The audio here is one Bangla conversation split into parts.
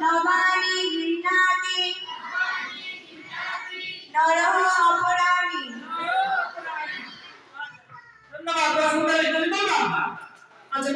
নবানি গৃহ্ণাতি নরহ অপরাণী। ধন্যবাদ। আচ্ছা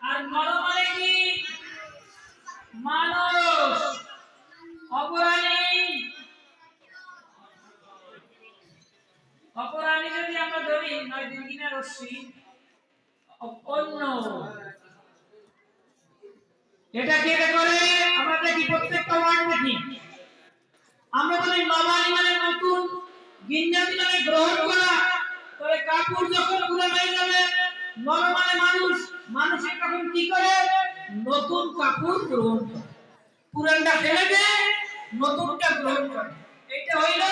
আর নরমালে কি মানুষ, অপরাণী যদি আমরা ধরি নয় দিনকিনা রশ্মি অন্য এটা কি করে আমরা দেখি প্রত্যেকটা ওয়ার্ড দেখি আমরা বলি নবানি মানে নতুন, গৃহ্ণাতি মানে গ্রহণ করা। তবে কাপড় যখন পুরো হয়ে যাবে নর মানে মানুষ, মানুষের তখন কি করে নতুন কাপড় গ্রহণ করে, পুরানটা ফেলে দেয় নতুনটা গ্রহণ করে। এটা হইল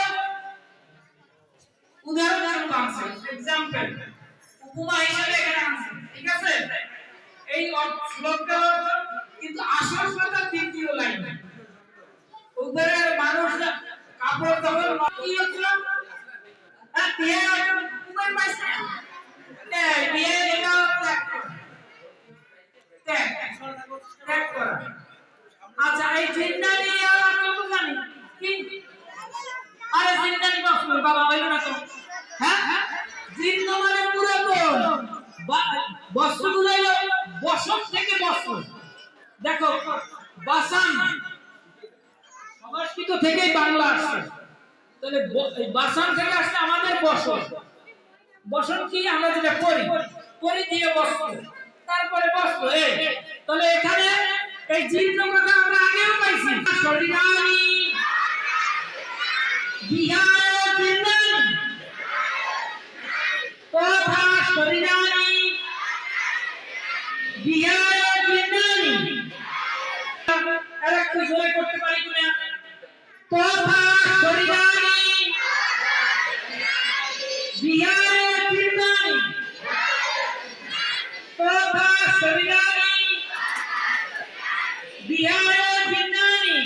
উদাহরণস্বরূপ আছে, एग्जांपल উপমা হিসেবে এখানে আছে। ঠিক আছে, এই শ্লোকটা কিন্তু আসল কথা দ্বিতীয় লাইন। উপরে মানুষ কাপড় যখন কি হচ্ছিল বিয়ে উপর পাইছে বিয়ে এটা ত্যাগ করা। আচ্ছা এই জিন্দানি আর কত জানি কি আরে জিন্দানি বসল বাবা হইল না তো। হ্যাঁ জিন্দা মানে পুরাতন, বস্তুগুলো হলো বসন থেকে বস্ত্র। দেখো বাসান সংস্কৃত থেকেই বাংলা আসছে, তাহলে বাসান থেকে আসছে আমাদের বসন। বসন কি আমরা যেটা পরি দিয়ে বস্ত্র, তারপরে বস্ত্র। এই তাহলে এখানে এই জীর্ণ কথা আমরা আগেও পাইছি। শরীরানি বিহার জিন্দানি তথা শরীরানি বিহার জিন্দানি। আরেকটু জোরে করতে পারি কিনা? তথা শরীরানি বিহার জিন্দানি তথা শরীরানি বিহার জিন্দানি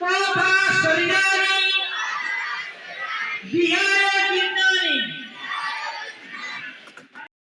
তথা শরীরানি বিহার